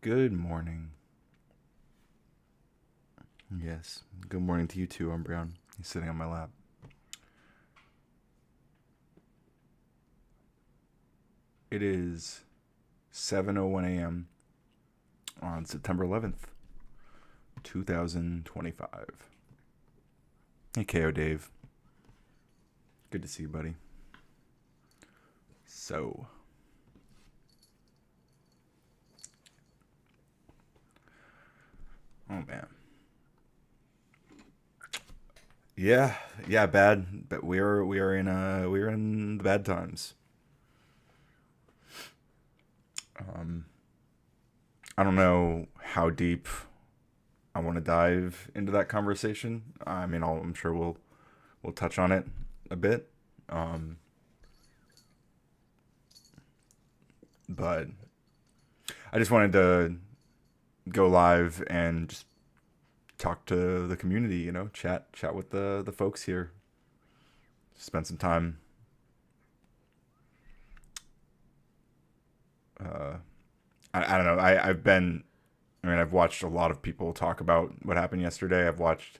Good morning. Yes, good morning to you too, Umbreon. He's sitting on my lap. It is 7:01 a.m. on September 11th, 2025. Hey, KO Dave. Good to see you, buddy. So, oh man. Yeah, bad. But we are in the bad times. I don't know how deep I want to dive into that conversation. I mean, I'm sure we'll touch on it a bit. Um, but I just wanted to go live and just talk to the community. Chat with the folks here. Spend some time. Uh, I don't know. I've been. I mean, I've watched a lot of people talk about what happened yesterday. I've watched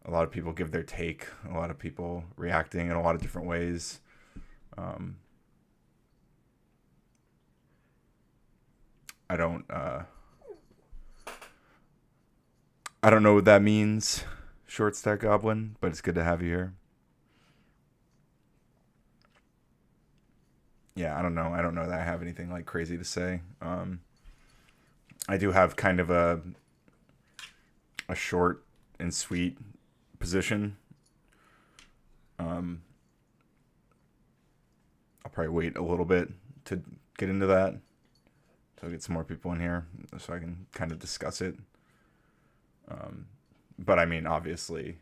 a lot of people give their take. A lot of people reacting in a lot of different ways. Um, I don't. I don't know what that means, short stack goblin, but it's good to have you here. Yeah, I don't know. I don't know that I have anything like crazy to say. I do have kind of a short and sweet position. Um, I'll probably wait a little bit to get into that, so I get some more people in here, so I can kind of discuss it. Um, but I mean, obviously,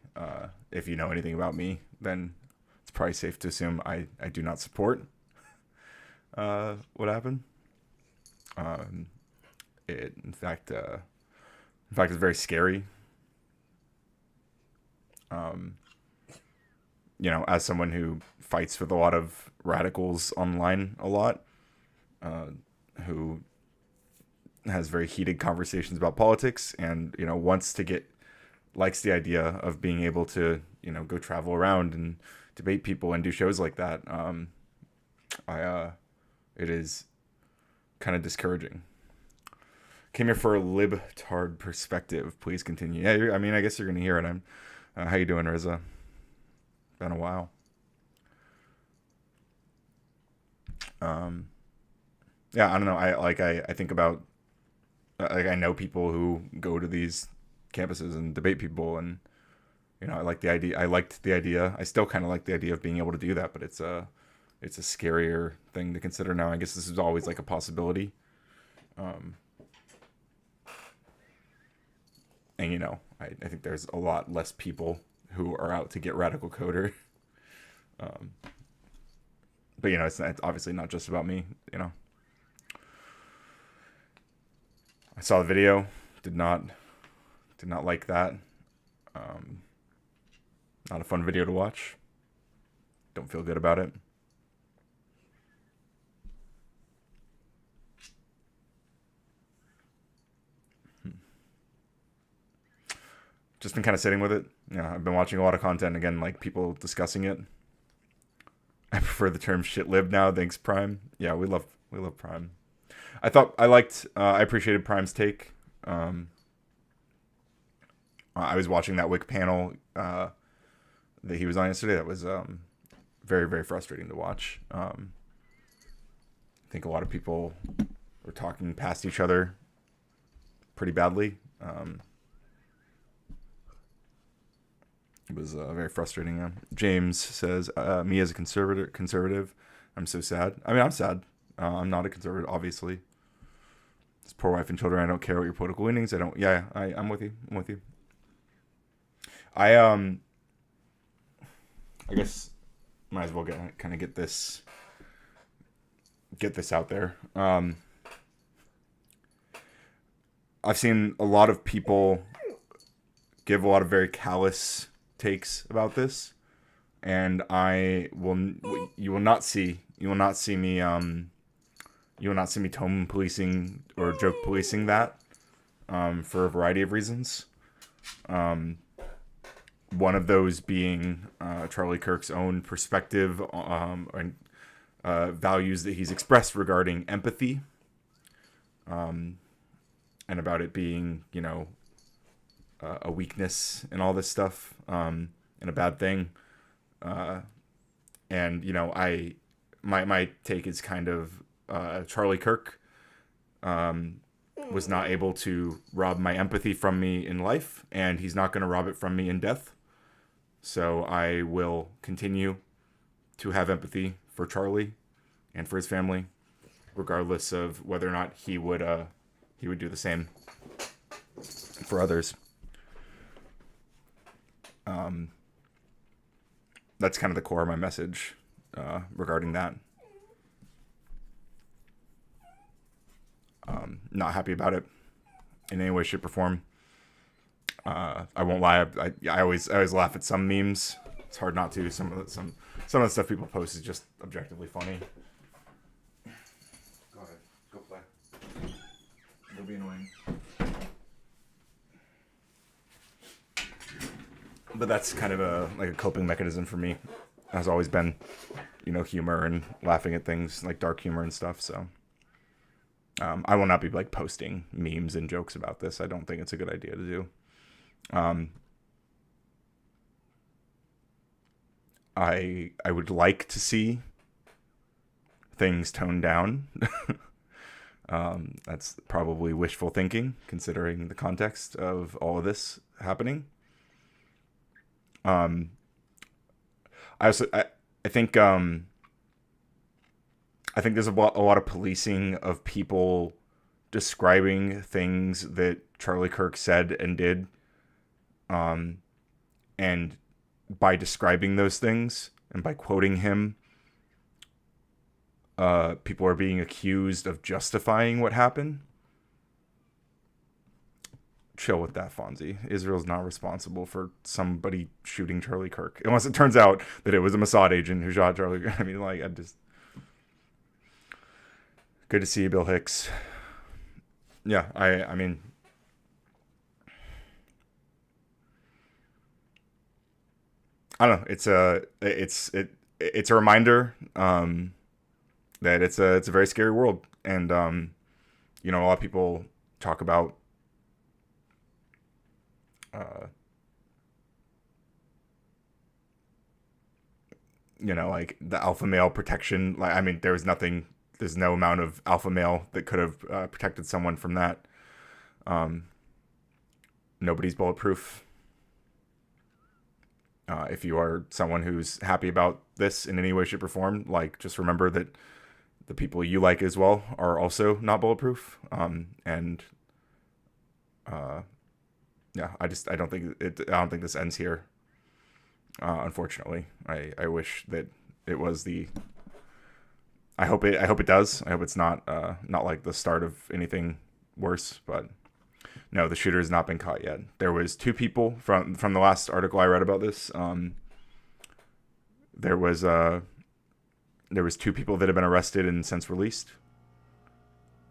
if you know anything about me, then it's probably safe to assume I do not support what happened. Um, in fact, it's very scary. Um, as someone who fights with a lot of radicals online a lot, uh, who has very heated conversations about politics, and wants to get likes the idea of being able to go travel around and debate people and do shows like that. I It is kind of discouraging. Came here for a libtard perspective. Please continue. Yeah, I mean, I guess you're gonna hear it. How you doing, Riza? Been a while. Um, yeah, I don't know. I think about, like, I know people who go to these campuses and debate people, and I like the idea. I liked the idea. I still kind of like the idea of being able to do that, but it's a scarier thing to consider now. I guess this is always like a possibility. Um, and I think there's a lot less people who are out to get radical coder. Um, but it's obviously not just about me. I saw the video, did not like that. Um, Not a fun video to watch. Don't feel good about it. Just been kind of sitting with it. I've been watching a lot of content again, like people discussing it. I prefer the term shit lib now. Thanks, Prime. Yeah, we love Prime. I appreciated Prime's take. Um, I was watching that Wick panel that he was on yesterday. That was very, very frustrating to watch. I think a lot of people were talking past each other pretty badly. It was very frustrating. James says, "Me as a conservative, I'm so sad. I mean, I'm sad. I'm not a conservative, obviously. His poor wife and children. I don't care what your political leanings. I don't. Yeah, I'm with you. I'm with you. I I guess might as well get this out there. I've seen a lot of people give a lot of very callous takes about this, and you will not see me You will not see me tone policing or joke policing that, for a variety of reasons. One of those being Charlie Kirk's own perspective and values that he's expressed regarding empathy, and about it being, a weakness and all this stuff, and a bad thing. And my take is kind of, Charlie Kirk was not able to rob my empathy from me in life, and he's not going to rob it from me in death. So I will continue to have empathy for Charlie and for his family, regardless of whether or not he would do the same for others. That's kind of the core of my message regarding that. Not happy about it in any way, shape, or form. I won't lie. I always laugh at some memes. It's hard not to. Some of the stuff people post is just objectively funny. Go ahead, go play. It'll be annoying. But that's kind of a coping mechanism for me. Has always been, humor and laughing at things like dark humor and stuff. So I will not be posting memes and jokes about this. I don't think it's a good idea to do. I would like to see things toned down. That's probably wishful thinking, considering the context of all of this happening. I think there's a lot of policing of people describing things that Charlie Kirk said and did. And by describing those things and by quoting him, people are being accused of justifying what happened. Chill with that, Fonzie. Israel's not responsible for somebody shooting Charlie Kirk, unless it turns out that it was a Mossad agent who shot Charlie Kirk. I mean, good to see you, Bill Hicks. Yeah, I mean, I don't know. It's a reminder that it's a very scary world, and a lot of people talk about the alpha male protection. I mean, there's no amount of alpha male that could have protected someone from that. Nobody's bulletproof. If you are someone who's happy about this in any way, shape, or form, just remember that the people you like as well are also not bulletproof. Yeah, I don't think this ends here. Unfortunately, I wish that it was I hope it does. I hope it's not like the start of anything worse, but no, the shooter has not been caught yet. There was two people from the last article I read about this. There was two people that have been arrested and since released.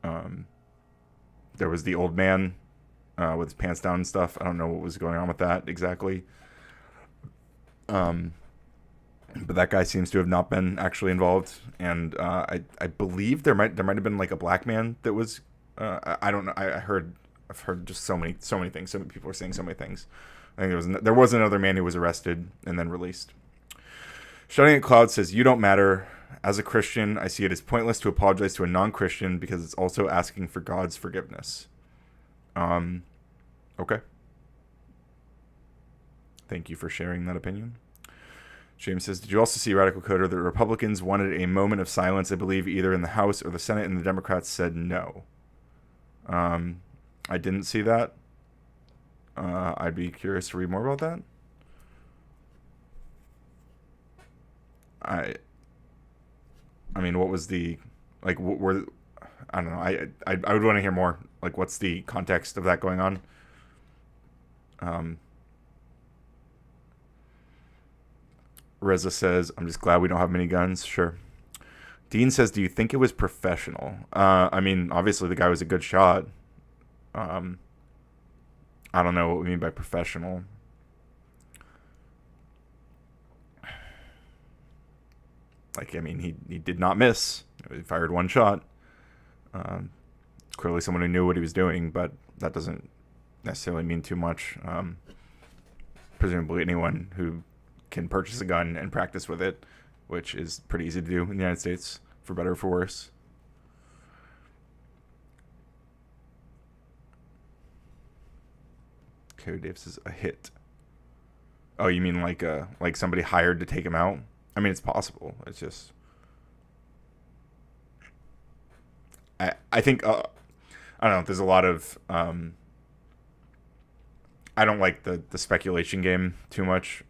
There was the old man with his pants down and stuff. I don't know what was going on with that exactly. But that guy seems to have not been actually involved, and I believe there might have been a black man that was. I don't know. I've heard just so many things. So many people are saying so many things. I think there was another man who was arrested and then released. Shouting at Cloud says, "You don't matter. As a Christian, I see it as pointless to apologize to a non-Christian because it's also asking for God's forgiveness." Okay. Thank you for sharing that opinion. James says, "Did you also see Radical Coder that Republicans wanted a moment of silence, I believe, either in the House or the Senate, and the Democrats said no?" I didn't see that. I'd be curious to read more about that. I mean, what was the were I don't know. I would want to hear more. What's the context of that going on? Reza says, "I'm just glad we don't have many guns." Sure. Dean says, "Do you think it was professional?" I mean, obviously the guy was a good shot. Um, I don't know what we mean by professional. Like, I mean, he did not miss. He fired one shot. Clearly someone who knew what he was doing, but that doesn't necessarily mean too much. Presumably anyone who can purchase a gun and practice with it, which is pretty easy to do in the United States, for better or for worse. Cody Davis is a hit. Oh, you mean like somebody hired to take him out? I mean, it's possible. It's just I think I don't know. There's a lot of I don't like the speculation game too much.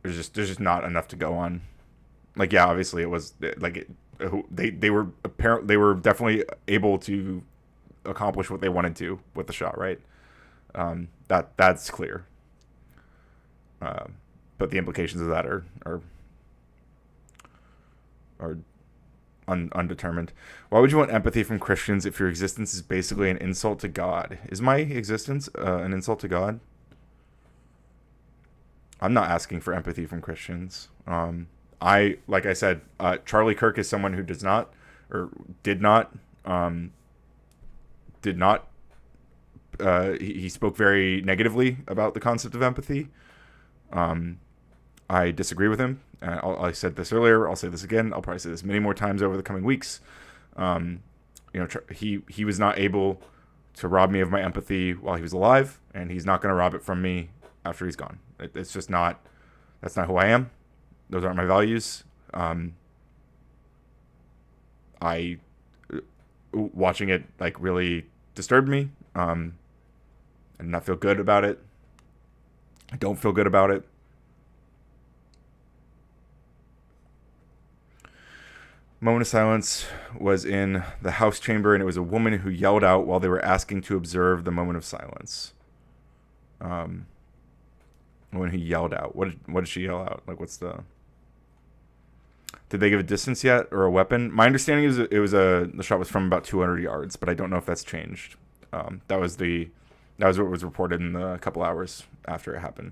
There's just not enough to go on. Like, yeah, obviously it was like they were definitely able to accomplish what they wanted to with the shot, right? That's clear. But the implications of that are undetermined. Why would you want empathy from Christians if your existence is basically an insult to God? Is my existence an insult to God? I'm not asking for empathy from Christians. Like I said, Charlie Kirk is someone who does not, or did not, he spoke very negatively about the concept of empathy. I disagree with him. I said this earlier. I'll say this again. I'll probably say this many more times over the coming weeks. He was not able to rob me of my empathy while he was alive, and he's not going to rob it from me after he's gone. It's just not. That's not who I am. Those aren't my values. Watching it like really disturbed me. I did not feel good about it. I don't feel good about it. Moment of silence was in the House chamber, and it was a woman who yelled out while they were asking to observe the moment of silence. Woman who yelled out. What did she yell out? Like, what's the? Did they give a distance yet or a weapon? My understanding is the shot was from about 200 yards, but I don't know if that's changed. That was what was reported in the couple hours after it happened.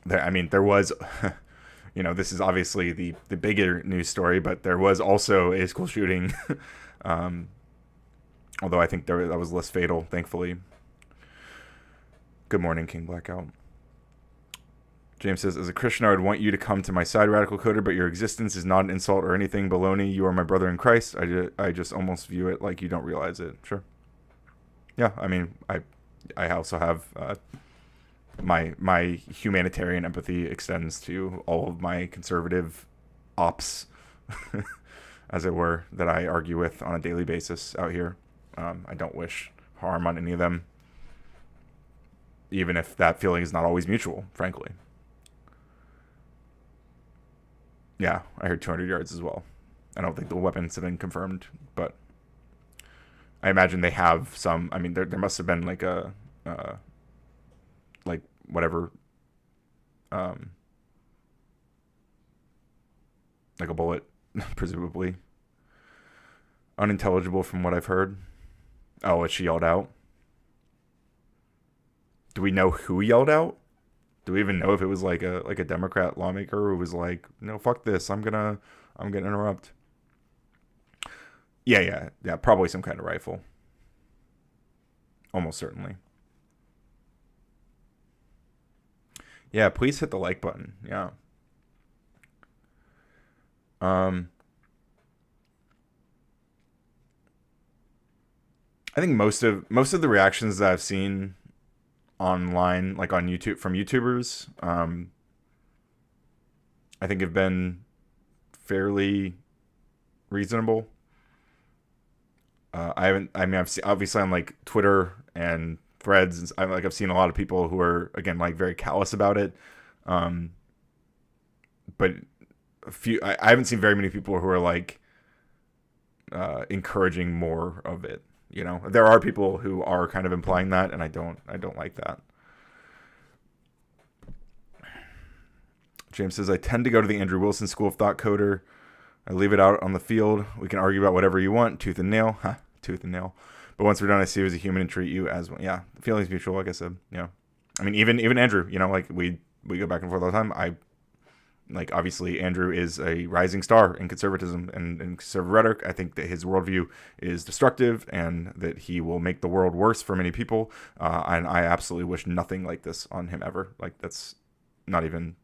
There was, this is obviously the bigger news story, but there was also a school shooting, although I think that was less fatal, thankfully. Good morning, King Blackout. James says, as a Christian, I would want you to come to my side, Radical Coder, but your existence is not an insult or anything. Baloney, you are my brother in Christ. I just almost view it like you don't realize it. Sure. Yeah, I mean, I also have... my humanitarian empathy extends to all of my conservative ops, as it were, that I argue with on a daily basis out here. I don't wish harm on any of them, even if that feeling is not always mutual, frankly. Yeah, I heard 200 yards as well. I don't think the weapons have been confirmed, but I imagine they have some. I mean, there must have been like a... like whatever, like a bullet, presumably. Unintelligible from what I've heard. Oh, she yelled out. Do we know who yelled out? Do we even know if it was like a Democrat lawmaker who was like, no, fuck this, I'm gonna interrupt? Yeah, probably some kind of rifle. Almost certainly. Yeah, please hit the like button. Yeah. I think most of the reactions that I've seen online, like on YouTube from YouTubers, I think have been fairly reasonable. I've seen, obviously, on like Twitter and Threads, I've seen a lot of people who are, again, like very callous about it, but I haven't seen very many people who are like encouraging more of it. There are people who are kind of implying that, and I don't like that. James says, I tend to go to the Andrew Wilson School of Thought Coder. I leave it out on the field. We can argue about whatever you want, tooth and nail. Tooth and nail. But once we're done, I see you as a human and treat you as one. Yeah, the feeling's mutual, like I said. Yeah. I mean, even Andrew, like we go back and forth all the time. Obviously, Andrew is a rising star in conservatism and conservative rhetoric. I think that his worldview is destructive and that he will make the world worse for many people. And I absolutely wish nothing like this on him ever. Like, that's not even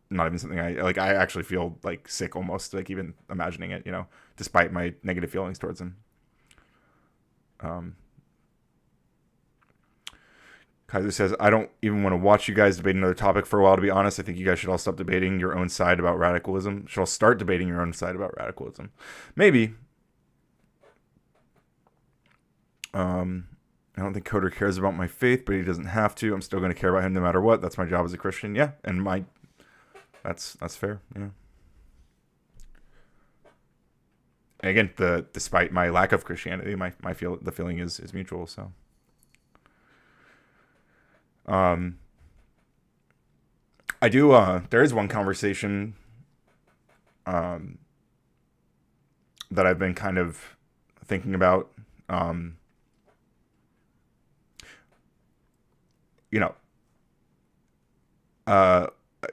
something I like. I actually feel like sick almost, like even imagining it, despite my negative feelings towards him. Kaiser says, I don't even want to watch you guys debate another topic for a while, to be honest. I think you guys should all stop debating your own side about radicalism. Should all start debating your own side about radicalism. Maybe. I don't think Coder cares about my faith, but he doesn't have to. I'm still going to care about him no matter what. That's my job as a Christian. Yeah, and that's fair. Yeah. And again, despite my lack of Christianity, the feeling is mutual. So. I do, there is one conversation, that I've been kind of thinking about,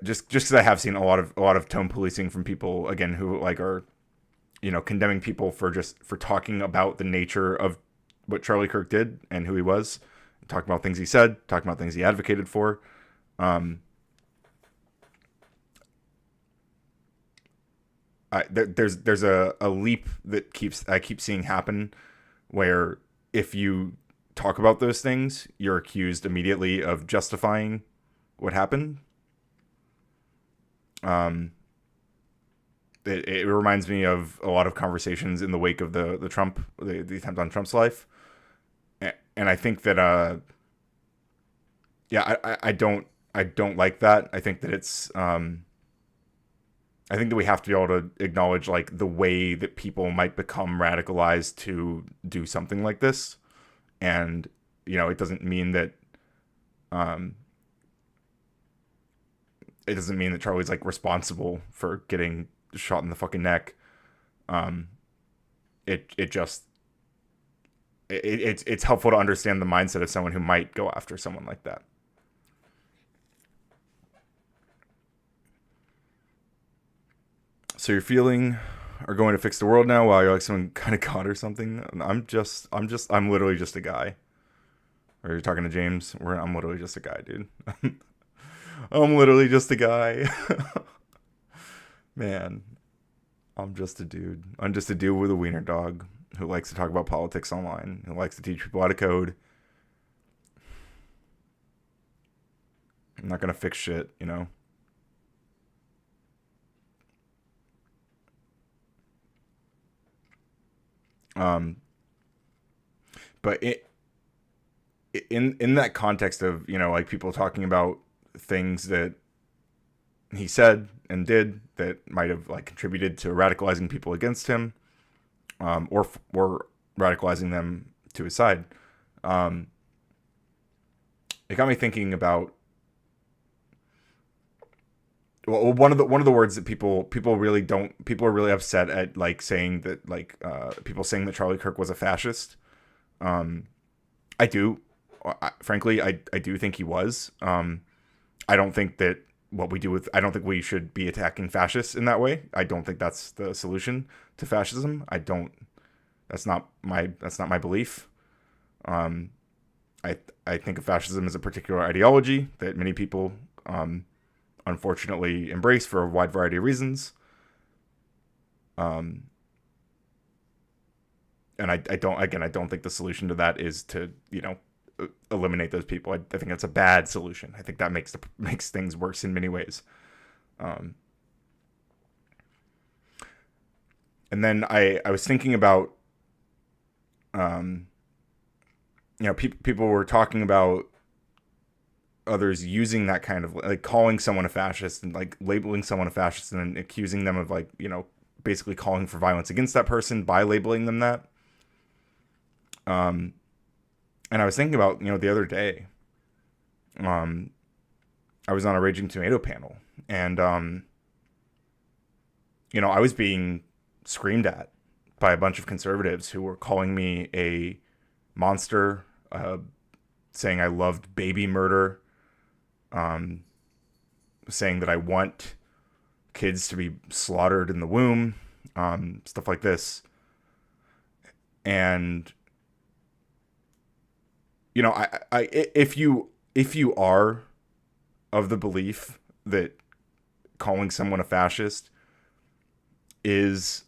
just because I have seen a lot of tone policing from people, again, who are, condemning people for talking about the nature of what Charlie Kirk did and who he was. Talking about things he said, talking about things he advocated for. There's a leap that I keep seeing happen, where if you talk about those things, you're accused immediately of justifying what happened. It reminds me of a lot of conversations in the wake of the attempt on Trump's life. And I think that, I don't like that. I think that it's, I think that we have to be able to acknowledge like the way that people might become radicalized to do something like this. And, it doesn't mean that, Charlie's like responsible for getting shot in the fucking neck. It's helpful to understand the mindset of someone who might go after someone like that. So you're feeling are going to fix the world now while you're like some kind of god or something. I'm literally just a guy. Or you're talking to James? I'm literally just a guy, dude. I'm literally just a guy. Man, I'm just a dude. I'm just a dude with a wiener dog who likes to talk about politics online, who likes to teach people how to code. I'm not going to fix shit, But in that context of, like people talking about things that he said and did that might have like contributed to radicalizing people against him, or radicalizing them to his side. It got me thinking about, well, one of the words that people are really upset at, like saying that, like people saying that Charlie Kirk was a fascist. Frankly, I do think he was. I don't think that I don't think we should be attacking fascists in that way. I don't think that's the solution to fascism. That's not my belief. I think of fascism as a particular ideology that many people, unfortunately embrace for a wide variety of reasons. And I don't think the solution to that is to, eliminate those people. I think that's a bad solution. I think that makes things worse in many ways. And then I was thinking about, people were talking about others using that kind of, like, calling someone a fascist and like labeling someone a fascist and then accusing them of, like, basically calling for violence against that person by labeling them that. And I was thinking about, the other day, I was on a Raging Tomato panel, And I was being screamed at by a bunch of conservatives who were calling me a monster, saying I loved baby murder, um, saying that I want kids to be slaughtered in the womb, stuff like this. And if you are of the belief that calling someone a fascist is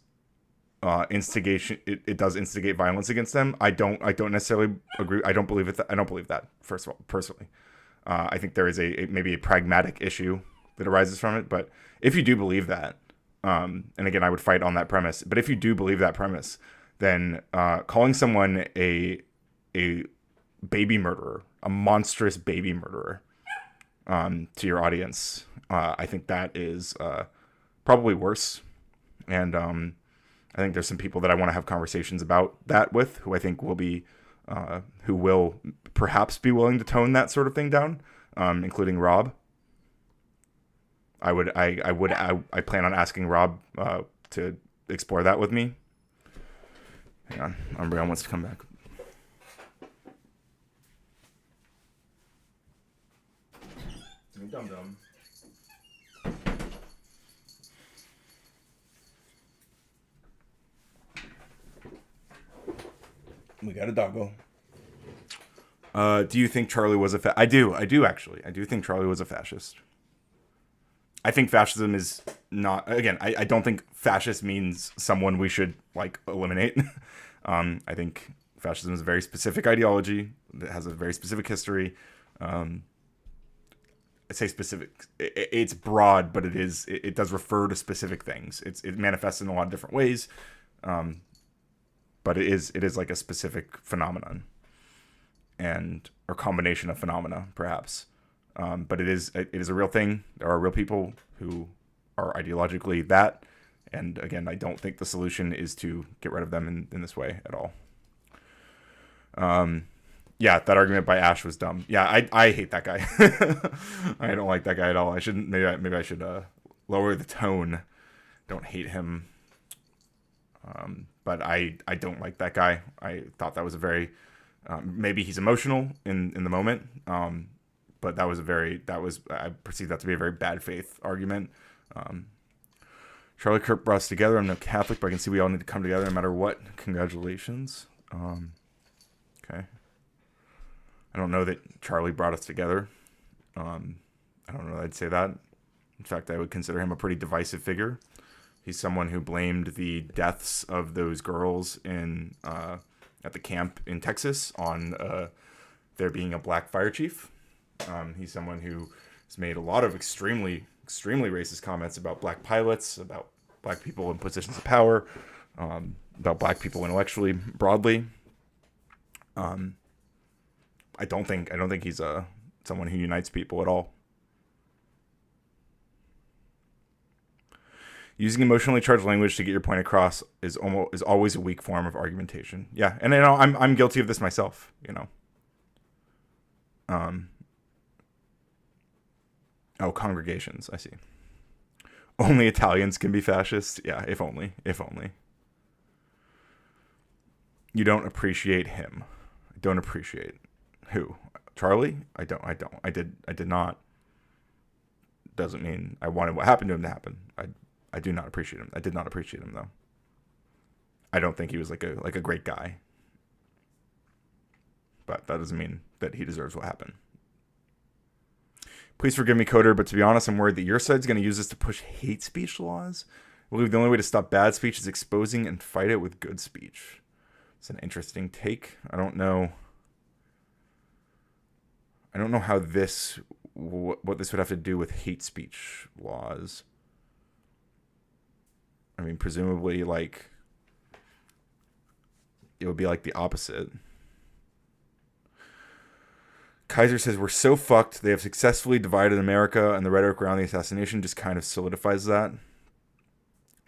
instigation, it does instigate violence against them. I don't necessarily agree. I don't believe it. I don't believe that. First of all, personally, I think there is maybe a pragmatic issue that arises from it. But if you do believe that, and again, I would fight on that premise. But if you do believe that premise, then calling someone a baby murderer, a monstrous baby murderer, to your audience, I think that is probably worse. And I think there's some people that I want to have conversations about that with, who I think who will perhaps be willing to tone that sort of thing down, including Rob. I plan on asking Rob to explore that with me. Hang on, Umbreon wants to come back. Dum dum. We got a doggo. Do you think Charlie was a I do actually. I do think Charlie was a fascist. I think fascism is not, again, I don't think fascist means someone we should eliminate. I think fascism is a very specific ideology that has a very specific history. I say specific, it's broad, but it does refer to specific things. It manifests in a lot of different ways. But it is like a specific phenomenon, or combination of phenomena, perhaps. But it is a real thing. There are real people who are ideologically that, and again, I don't think the solution is to get rid of them in this way at all. Yeah, that argument by Ash was dumb. Yeah, I hate that guy. I don't like that guy at all. I shouldn't. Maybe I should lower the tone. Don't hate him. But I don't like that guy. I thought that was a very maybe he's emotional in the moment. But I perceive that to be a very bad faith argument. Charlie Kirk brought us together. I'm no Catholic, but I can see we all need to come together no matter what. Congratulations. Okay. I don't know that Charlie brought us together. I don't know that I'd say that. In fact, I would consider him a pretty divisive figure. He's someone who blamed the deaths of those girls at the camp in Texas on there being a black fire chief. He's someone who has made a lot of extremely, extremely racist comments about black pilots, about black people in positions of power, about black people intellectually broadly. I don't think he's someone who unites people at all. Using emotionally charged language to get your point across is always a weak form of argumentation. Yeah, and I'm guilty of this myself. Oh, congregations. I see. Only Italians can be fascist. Yeah, if only. You don't appreciate him. I don't appreciate who? Charlie? I don't. I did not. Doesn't mean I wanted what happened to him to happen. I do not appreciate him. I did not appreciate him though. I don't think he was like a great guy. But that doesn't mean that he deserves what happened. Please forgive me, Coder, but to be honest, I'm worried that your side's going to use this to push hate speech laws. I believe the only way to stop bad speech is exposing and fight it with good speech. It's an interesting take. I don't know how what this would have to do with hate speech laws. I mean, presumably, it would be like the opposite. Kaiser says, we're so fucked. They have successfully divided America, and the rhetoric around the assassination just kind of solidifies that.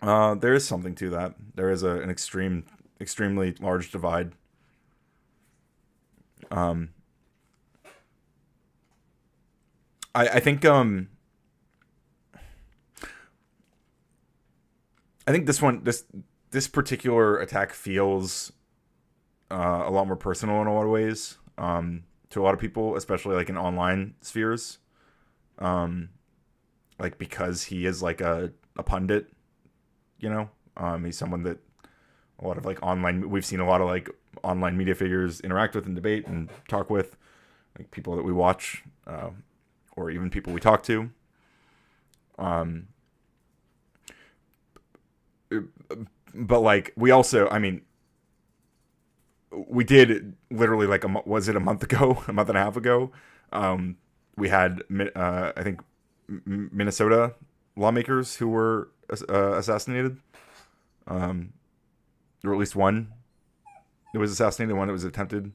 There is something to that. There is an extremely large divide. I think I think this particular attack feels a lot more personal in a lot of ways, to a lot of people, especially like in online spheres. Like because he is like a pundit, you know. He's someone that a lot of like online we've seen a lot of like online media figures interact with and debate and talk with, like people that we watch, or even people we talk to. But like we also, I mean, we did literally like was it a month ago, a month and a half ago, we had I think Minnesota lawmakers who were assassinated, or at least one that was assassinated, one that was attempted.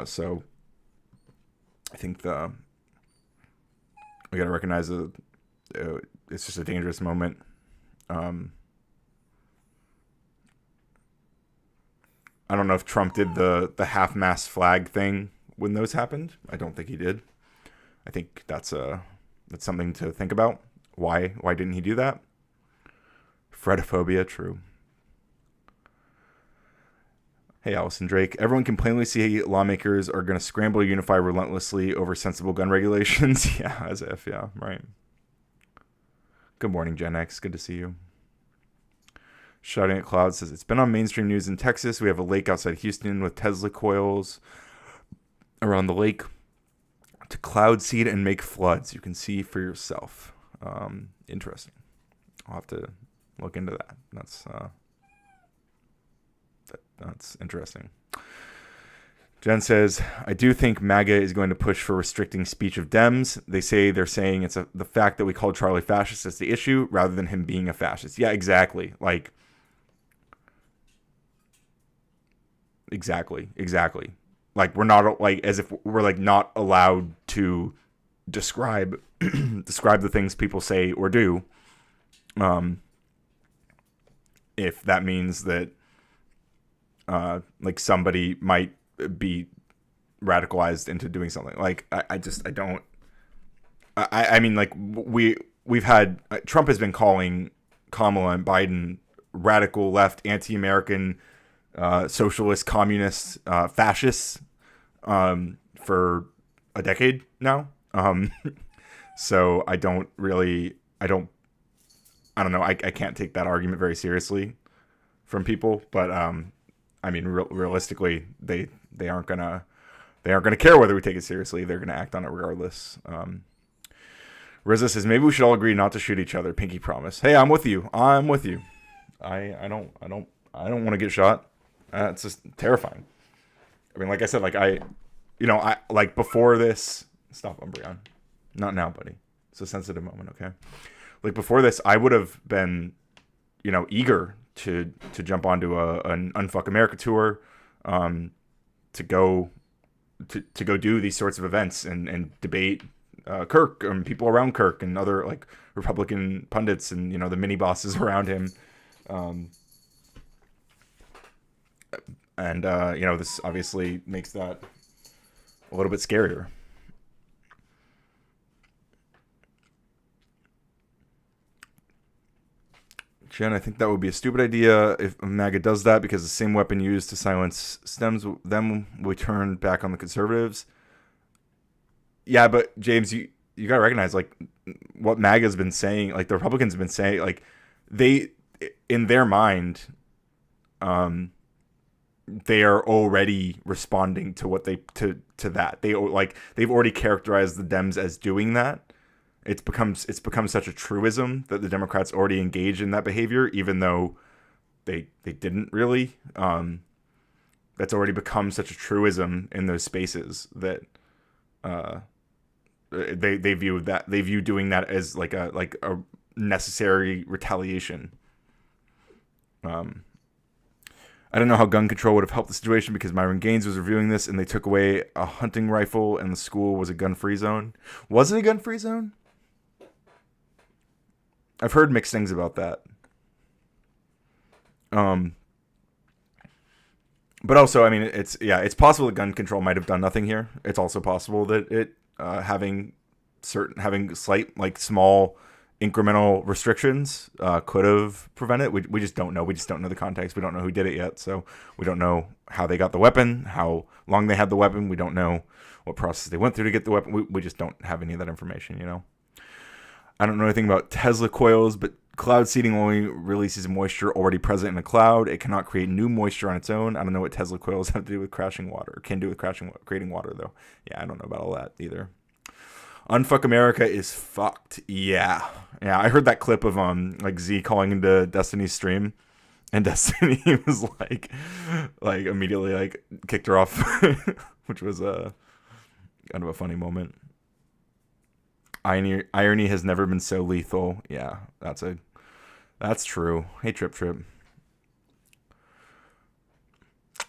So I think we got to recognize that it's just a dangerous moment. I don't know if Trump did the half-mast flag thing when those happened. I don't think he did. I think that's something to think about. Why didn't he do that? Fredophobia, true. Hey, Allison Drake. Everyone can plainly see lawmakers are going to scramble to unify relentlessly over sensible gun regulations. Yeah, as if, yeah, right. Good morning, Gen X. Good to see you. Shouting at Cloud says, it's been on mainstream news in Texas. We have a lake outside Houston with Tesla coils around the lake to cloud seed and make floods. You can see for yourself. Interesting. I'll have to look into that. That's interesting. Jen says, I do think MAGA is going to push for restricting speech of Dems. They're saying it's the fact that we called Charlie fascist is the issue rather than him being a fascist. Yeah, exactly. Like, exactly. Like, we're not, like, as if we're, like, not allowed to describe the things people say or do. If that means that, like, somebody might be radicalized into doing something. Like, I don't. I mean, like, we've had Trump has been calling Kamala and Biden radical left, anti-American, socialist, communist, fascists, for a decade now. So I don't know. I can't take that argument very seriously from people, but I mean, realistically, they aren't gonna care whether we take it seriously. They're gonna act on it regardless. Rizza says maybe we should all agree not to shoot each other. Pinky promise. Hey, I'm with you. I don't want to get shot. It's just terrifying. I mean, like I said, like I like before this. Stop, Umbreon. Not now, buddy. It's a sensitive moment. Okay. Like before this, I would have been, eager to jump onto an Unfuck America tour, to go do these sorts of events and debate Kirk and people around Kirk and other like Republican pundits and the mini bosses around him, and this obviously makes that a little bit scarier. Jen, I think that would be a stupid idea if MAGA does that because the same weapon used to silence stems them will turn back on the conservatives. Yeah, but James, you got to recognize like what MAGA's been saying, like the Republicans have been saying, like they in their mind, they are already responding to what to that. They've already characterized the Dems as doing that. It's become such a truism that the Democrats already engage in that behavior, even though they didn't really. That's already become such a truism in those spaces that they view doing that as like a necessary retaliation. I don't know how gun control would have helped the situation because Myron Gaines was reviewing this and they took away a hunting rifle and the school was a gun-free zone. Was it a gun-free zone? I've heard mixed things about that. But also, I mean, it's possible that gun control might have done nothing here. It's also possible that it having slight, like small incremental restrictions could have prevented it. We just don't know. We just don't know the context. We don't know who did it yet. So we don't know how they got the weapon, how long they had the weapon. We don't know what process they went through to get the weapon. We just don't have any of that information, you know. I don't know anything about Tesla coils, but cloud seeding only releases moisture already present in the cloud. It cannot create new moisture on its own. I don't know what Tesla coils have to do with crashing water. Can do with creating water, though. Yeah, I don't know about all that either. Unfuck America is fucked. Yeah. I heard that clip of like Z calling into Destiny's stream, and Destiny was like immediately like kicked her off, which was kind of a funny moment. Irony has never been so lethal. Yeah, that's true. Hey, Trip.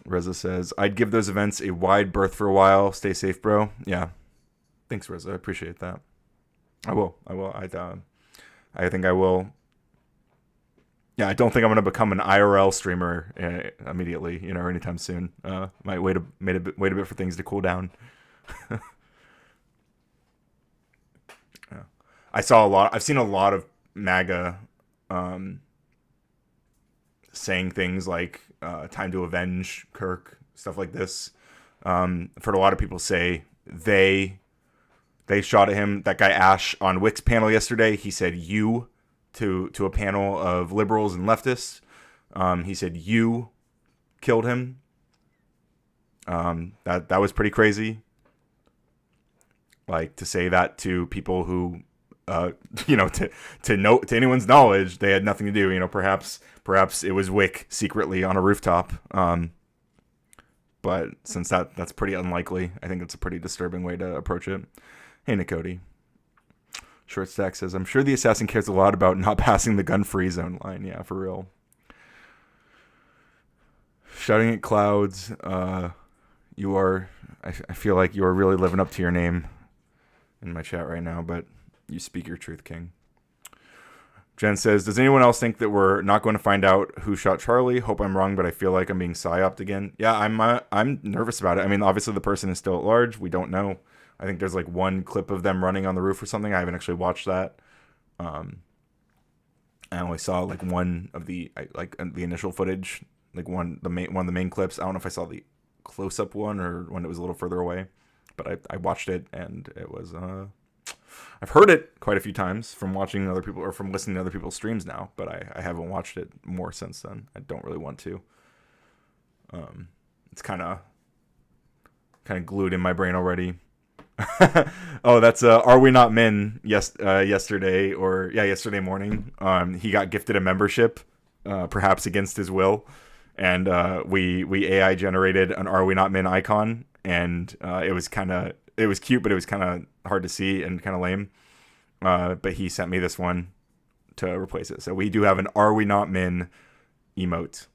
Reza says, I'd give those events a wide berth for a while. Stay safe, bro. Yeah. Thanks, Reza. I appreciate that. I will. I think I will. Yeah, I don't think I'm going to become an IRL streamer immediately, or anytime soon. Might wait a bit for things to cool down. I've seen a lot of MAGA saying things like time to avenge Kirk, stuff like this. I've heard a lot of people say they shot at him. That guy Ash on Wick's panel yesterday, he said you to a panel of liberals and leftists. He said you killed him. That was pretty crazy. Like, to say that to people who to anyone's knowledge, they had nothing to do. Perhaps it was Wick secretly on a rooftop. But since that's pretty unlikely, I think it's a pretty disturbing way to approach it. Hey, Nicody. Short Stack says, I'm sure the assassin cares a lot about not passing the gun-free zone line. Yeah, for real. Shouting at clouds. You are. I feel like you are really living up to your name in my chat right now, but you speak your truth, King. Jen says, does anyone else think that we're not going to find out who shot Charlie? Hope I'm wrong, but I feel like I'm being psyoped again. Yeah, I'm nervous about it. I mean, obviously the person is still at large. We don't know. I think there's like one clip of them running on the roof or something. I haven't actually watched that. I only saw like one of the initial footage, like one of the main clips. I don't know if I saw the close-up one or when it was a little further away, but I watched it, and it was I've heard it quite a few times from watching other people or from listening to other people's streams now, but I haven't watched it more since then. I don't really want to. It's kind of glued in my brain already. Oh, that's Are We Not Men yesterday morning. He got gifted a membership, perhaps against his will, and we AI generated an Are We Not Men icon, and it was cute, but it was kind of hard to see and kind of lame. But he sent me this one to replace it. So we do have an Are We Not Men emote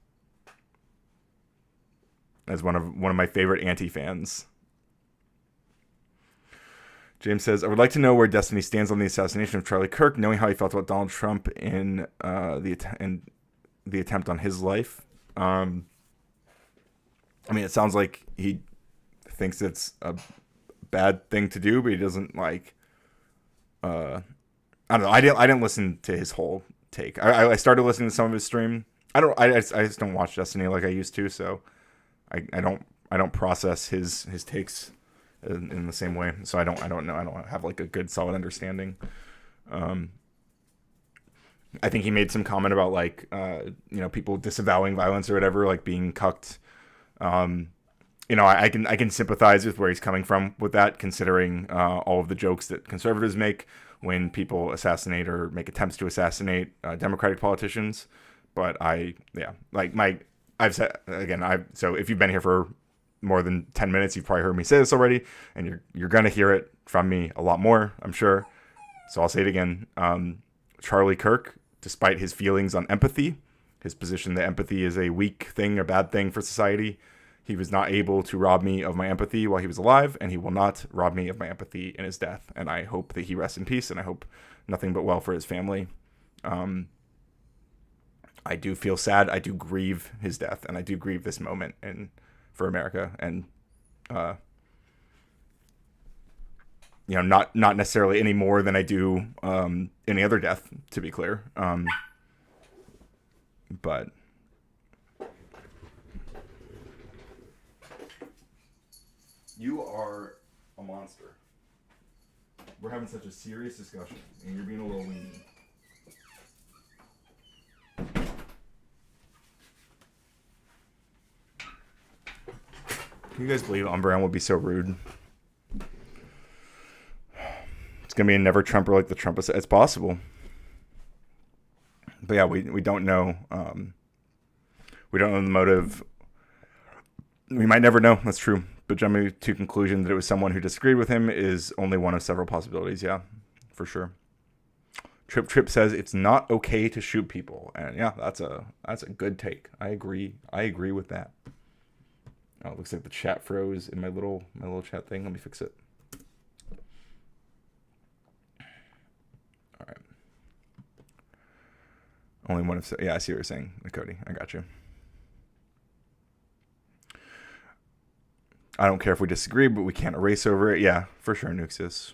as one of my favorite anti-fans. James says, I would like to know where Destiny stands on the assassination of Charlie Kirk, knowing how he felt about Donald Trump in the attempt on his life. I mean, it sounds like he thinks it's a bad thing to do, but he doesn't like. I don't know. I didn't listen to his whole take. I started listening to some of his stream. I just don't watch Destiny like I used to, so I don't process his takes in the same way. So I don't know. I don't have like a good solid understanding. I think he made some comment about like people disavowing violence or whatever, like being cucked. I can sympathize with where he's coming from with that, considering all of the jokes that conservatives make when people assassinate or make attempts to assassinate Democratic politicians. But so if you've been here for more than 10 minutes, you've probably heard me say this already, and you're gonna hear it from me a lot more, I'm sure. So I'll say it again. Charlie Kirk, despite his feelings on empathy, his position that empathy is a weak thing, a bad thing for society, he was not able to rob me of my empathy while he was alive, and he will not rob me of my empathy in his death. And I hope that he rests in peace, and I hope nothing but well for his family. I do feel sad. I do grieve his death, and I do grieve this moment for America. And not necessarily any more than I do any other death, to be clear. But you are a monster. We're having such a serious discussion, and you're being a little weenie. Can you guys believe Umbreon would be so rude? It's going to be a never Trumper like the Trump. It's possible. But yeah, we don't know. We don't know the motive. We might never know. That's true. But jumping to conclusion that it was someone who disagreed with him is only one of several possibilities. Yeah, for sure. Trip says it's not okay to shoot people, and yeah, that's a good take. I agree with that. Oh, it looks like the chat froze in my little chat thing. Let me fix it. All right. Only one of yeah, I see what you're saying, Cody. I got you. I don't care if we disagree, but we can't erase over it. Yeah, for sure, Nuxus.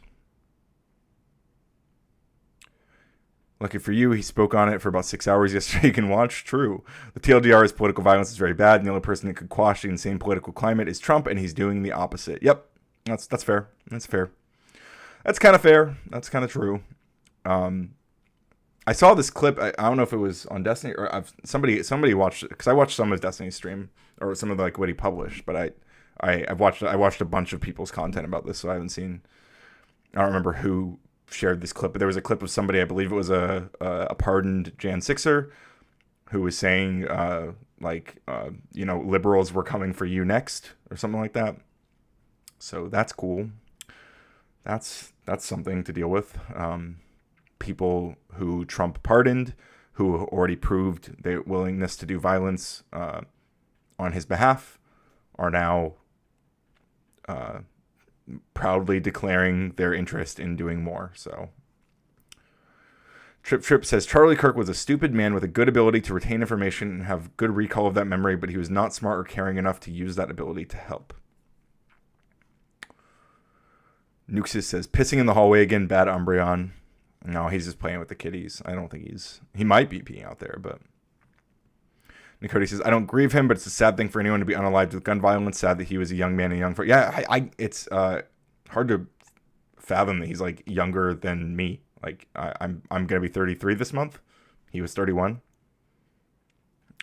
Lucky for you, he spoke on it for about 6 hours yesterday. You can watch. True. The TLDR is political violence is very bad, and the only person that could quash the insane political climate is Trump, and he's doing the opposite. Yep, that's fair. That's fair. That's kind of fair. That's kind of true. I saw this clip. I don't know if it was on Destiny or somebody watched it, because I watched some of Destiny's stream or some of what he published, but I watched a bunch of people's content about this, so I don't remember who shared this clip, but there was a clip of somebody, I believe it was a pardoned Jan Sixer, who was saying liberals were coming for you next or something like that. So that's cool. That's something to deal with. People who Trump pardoned, who already proved their willingness to do violence on his behalf, are now proudly declaring their interest in doing more. So Trip says Charlie Kirk was a stupid man with a good ability to retain information and have good recall of that memory, but he was not smart or caring enough to use that ability to help. Nuxus says pissing in the hallway again, bad Umbreon. No, he's just playing with the kitties. I don't think he might be peeing out there, but Nicody says, I don't grieve him, but it's a sad thing for anyone to be unalived with gun violence. Sad that he was a young man and young for. Yeah, it's hard to fathom that he's like younger than me. Like I'm gonna be 33 this month. He was 31.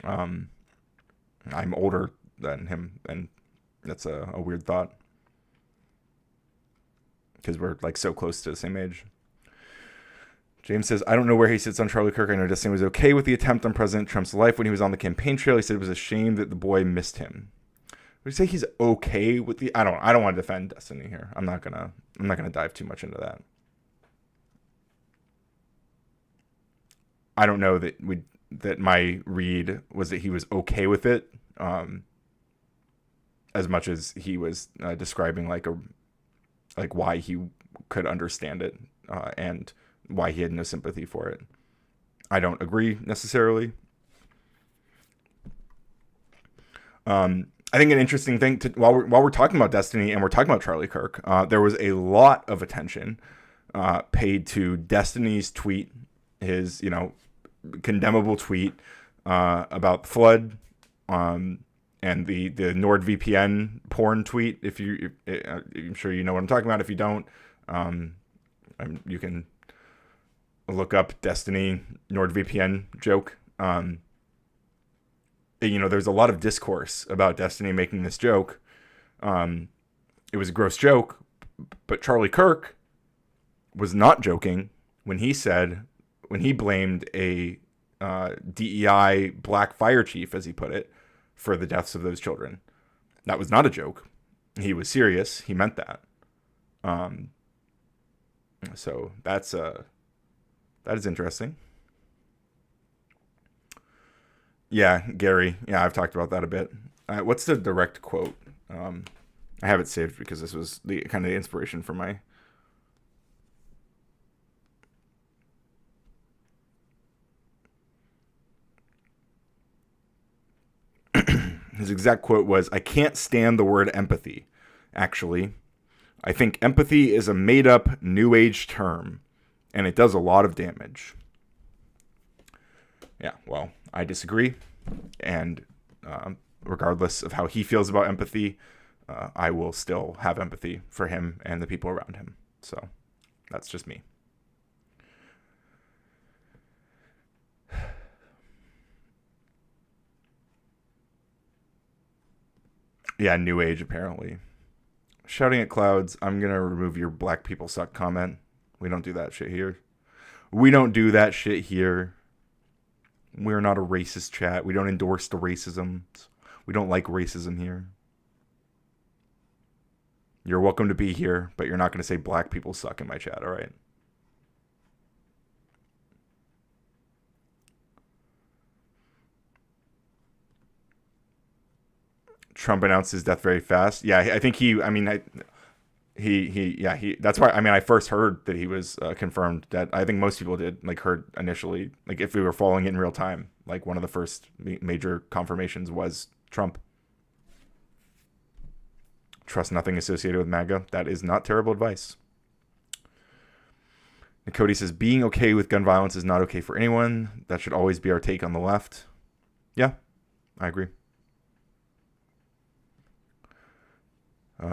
I'm older than him, and that's a weird thought because we're like so close to the same age. James says, I don't know where he sits on Charlie Kirk. I know Destiny was okay with the attempt on President Trump's life when he was on the campaign trail. He said it was a shame that the boy missed him. Would you say he's okay with the? I don't want to defend Destiny here. I'm not gonna dive too much into that. I don't know that my read was that he was okay with it, as much as he was describing like why he could understand it and why he had no sympathy for it. I don't agree necessarily. I think an interesting thing while we're talking about Destiny and we're talking about Charlie Kirk, there was a lot of attention paid to Destiny's tweet, his condemnable tweet about Flood, and the NordVPN porn tweet. I'm sure you know what I'm talking about. If you don't, you can look up Destiny NordVPN joke. There's a lot of discourse about Destiny making this joke. It was a gross joke, but Charlie Kirk was not joking when he blamed a DEI black fire chief, as he put it, for the deaths of those children. That was not a joke. He was serious. He meant that. So that is interesting. Yeah, Gary. Yeah, I've talked about that a bit. What's the direct quote? I have it saved because this was the kind of the inspiration for my. His exact quote was, "I can't stand the word empathy. Actually, I think empathy is a made-up New Age term, and it does a lot of damage. Yeah, well, I disagree, and regardless of how he feels about empathy, I will still have empathy for him and the people around him. So that's just me. Yeah, New Age, apparently. Shouting at clouds, I'm going to remove your black people suck comment. We don't do that shit here. We don't do that shit here. We're not a racist chat. We don't endorse the racism. We don't like racism here. You're welcome to be here, but you're not going to say black people suck in my chat, all right? Trump announced his death very fast. Yeah, I think he that's why I first heard that he was confirmed dead. I think most people did, like, heard initially, like, if we were following it in real time, like, one of the first major confirmations was Trump. Trust nothing associated with MAGA. That is not terrible advice. And Cody says, being okay with gun violence is not okay for anyone. That should always be our take on the left. Yeah, I agree.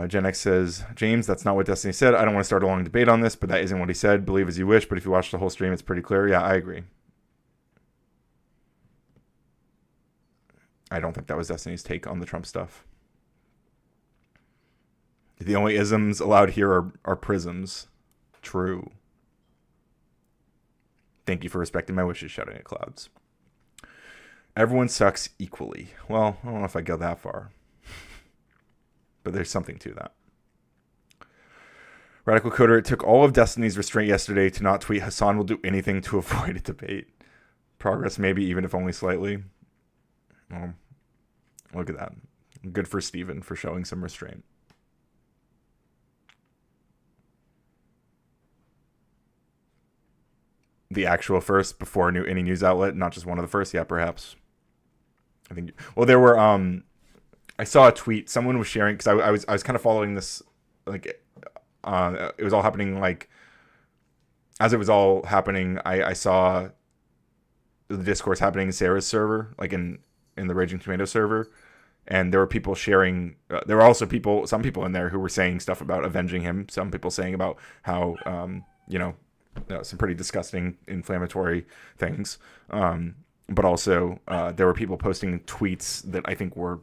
Gen X says, James, that's not what Destiny said. I don't want to start a long debate on this, but that isn't what he said. Believe as you wish, but if you watch the whole stream, it's pretty clear. Yeah, I agree. I don't think that was Destiny's take on the Trump stuff. The only isms allowed here are prisms. True. Thank you for respecting my wishes, shouting at clouds. Everyone sucks equally. Well, I don't know if I go that far. But there's something to that. Radical Coder, it took all of Destiny's restraint yesterday to not tweet Hassan will do anything to avoid a debate. Progress maybe, even if only slightly. Well, look at that. Good for Steven for showing some restraint. The actual first before any news outlet, not just one of the first. Yeah, perhaps. I think. Well, there were. I saw a tweet. Someone was sharing because I was kind of following this, like, it was all happening, like, as it was all happening. I saw the discourse happening in Sarah's server, like in the Raging Tomato server, and there were people sharing. There were also some people in there who were saying stuff about avenging him. Some people saying about how some pretty disgusting, inflammatory things. But also there were people posting tweets that I think were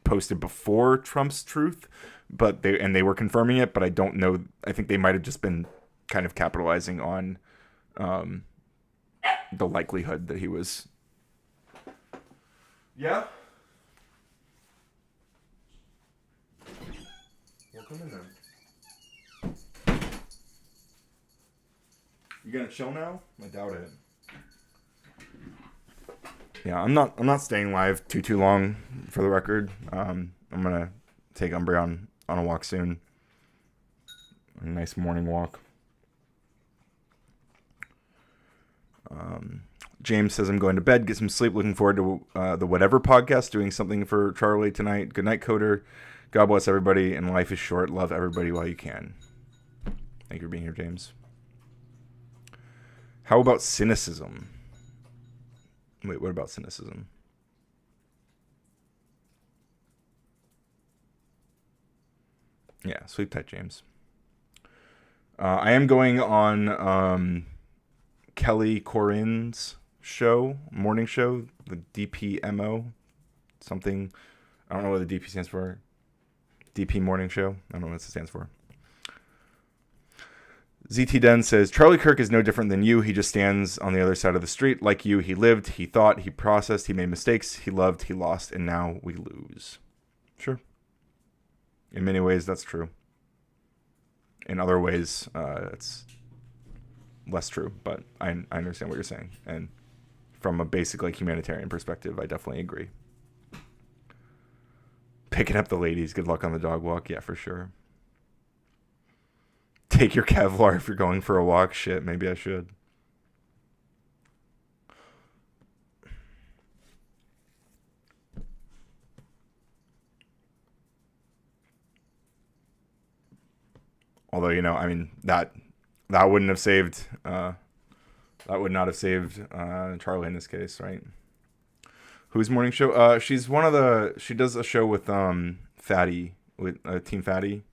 posted before Trump's truth, but they were confirming it, but I don't know. I think they might have just been kind of capitalizing on the likelihood that he was. Yeah. Welcome in then. You gonna chill now? I doubt it. Yeah, I'm not staying live too long, for the record. I'm gonna take Umbreon on a walk soon. A nice morning walk. James says, I'm going to bed, get some sleep. Looking forward to the Whatever podcast, doing something for Charlie tonight. Good night, Coder. God bless everybody, and life is short. Love everybody while you can. Thank you for being here, James. How about cynicism? Wait, what about cynicism? Yeah, sleep tight, James. I am going on Kelly Corinne's morning show, the DPMO, something. I don't know what the DP stands for. DP morning show. I don't know what it stands for. ZT Den says, Charlie Kirk is no different than you. He just stands on the other side of the street. Like you, he lived, he thought, he processed, he made mistakes, he loved, he lost, and now we lose. Sure. In many ways, that's true. In other ways, it's less true, but I understand what you're saying. And from a basic, like, humanitarian perspective, I definitely agree. Picking up the ladies, good luck on the dog walk. Yeah, for sure. Take your Kevlar if you're going for a walk. Shit, maybe I should. Although, I mean, that wouldn't have saved that would not have saved Charlie in this case, right? Whose morning show? She does a show with Fatty, with Team Fatty.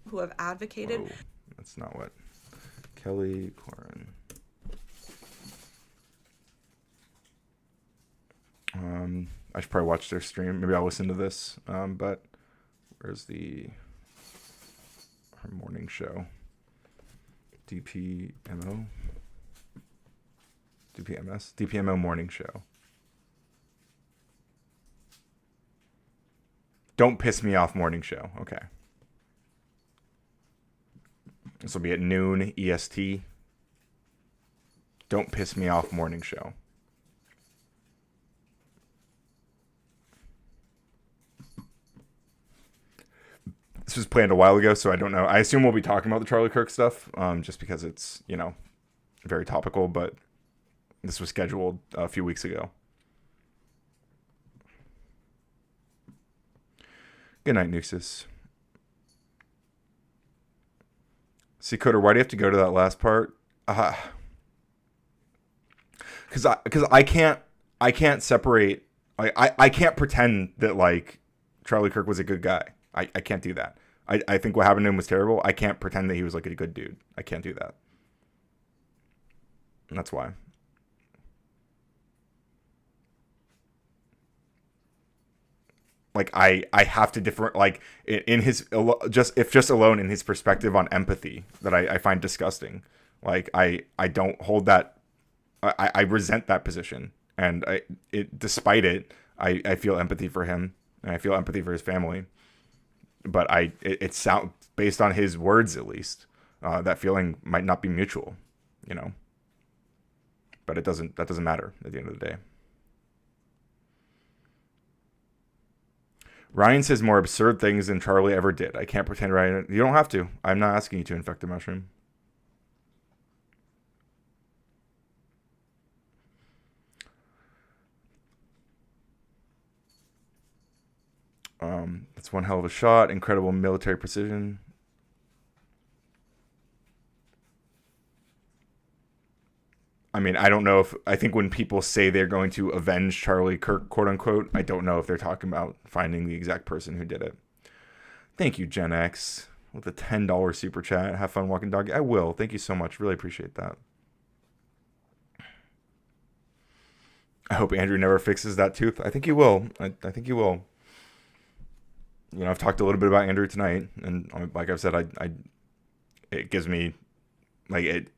Who have advocated. Whoa, that's not what. Kelly Corin. I should probably watch their stream. Maybe I'll listen to this. But where's her morning show? DPMO? DPMS? DPMO morning show. Don't Piss Me Off morning show. Okay. This will be at noon EST. Don't Piss Me Off morning show. This was planned a while ago, so I don't know. I assume we'll be talking about the Charlie Kirk stuff, just because it's, very topical, but this was scheduled a few weeks ago. Good night, Nuxus. See, Coder, why do you have to go to that last part? Because I can't separate. I can't pretend that, like, Charlie Kirk was a good guy. I can't do that. I think what happened to him was terrible. I can't pretend that he was, like, a good dude. I can't do that. And that's why. Like, I have to differ, like, in his, just alone in his perspective on empathy that I find disgusting. Like, I don't hold that, I resent that position. And despite it, I feel empathy for him, and I feel empathy for his family. But it sounds, based on his words at least, that feeling might not be mutual, But that doesn't matter at the end of the day. Ryan says more absurd things than Charlie ever did. I can't pretend, Ryan. You don't have to. I'm not asking you to infect the mushroom. That's one hell of a shot. Incredible military precision. I mean, I think when people say they're going to avenge Charlie Kirk, quote unquote, I don't know if they're talking about finding the exact person who did it. Thank you, Gen X, with a $10 super chat. Have fun walking dog. I will. Thank you so much. Really appreciate that. I hope Andrew never fixes that tooth. I think he will. I think he will. I've talked a little bit about Andrew tonight, and like I've said, it gives me, like, it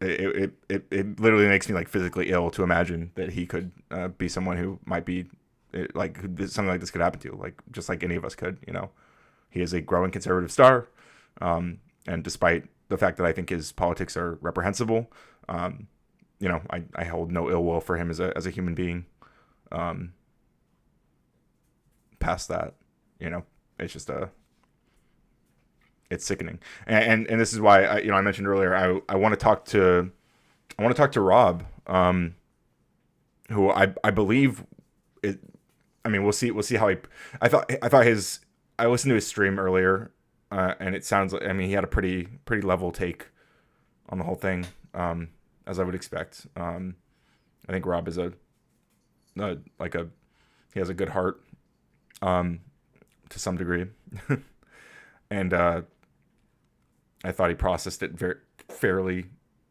literally makes me, like, physically ill to imagine that he could be someone who might be, like, something like this could happen to, like, just like any of us could. He is a growing conservative star, and despite the fact that I think his politics are reprehensible, I hold no ill will for him as a human being. Past that, it's just it's sickening, and this is why I mentioned earlier I want to talk to Rob, who I believe it. I mean, we'll see how I thought I listened to his stream earlier, and it sounds like, I mean, he had a pretty level take on the whole thing, as I would expect. I think Rob is he has a good heart, to some degree. And I thought he processed it very fairly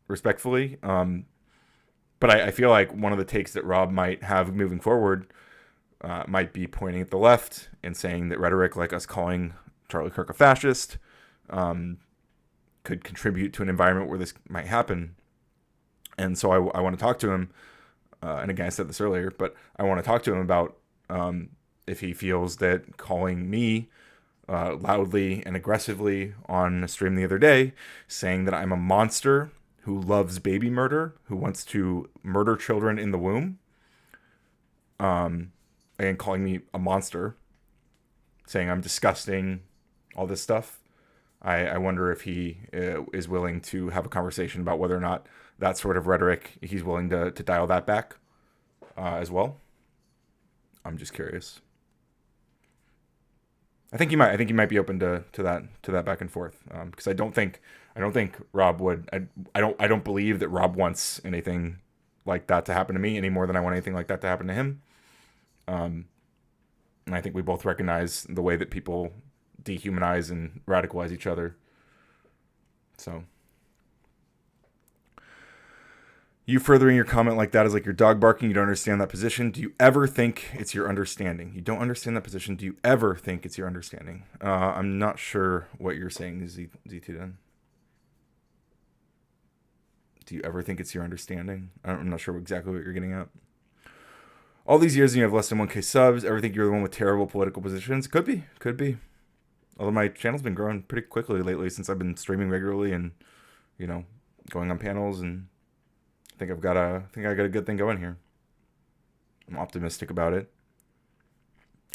respectfully. But I feel like one of the takes that Rob might have moving forward might be pointing at the left and saying that rhetoric like us calling Charlie Kirk a fascist could contribute to an environment where this might happen. And so I want to talk to him. And again, I said this earlier, but I want to talk to him about if he feels that calling me loudly and aggressively on a stream the other day, saying that I'm a monster who loves baby murder, who wants to murder children in the womb, and calling me a monster, saying I'm disgusting, all this stuff. I wonder if he is willing to have a conversation about whether or not that sort of rhetoric, he's willing to dial that back as well. I'm just curious. I think you might be open to that back and forth, because I don't think Rob would. I don't believe that Rob wants anything like that to happen to me any more than I want anything like that to happen to him. And I think we both recognize the way that people dehumanize and radicalize each other. So, you furthering your comment like that is like your dog barking. You don't understand that position. Do you ever think it's your understanding? You don't understand that position. Do you ever think it's your understanding? I'm not sure what you're saying, Z2Den. Do you ever think it's your understanding? I'm not sure exactly what you're getting at. All these years and you have less than 1K subs. Ever think you're the one with terrible political positions? Could be. Although my channel's been growing pretty quickly lately since I've been streaming regularly and, going on panels, and I think I got a good thing going here. I'm optimistic about it.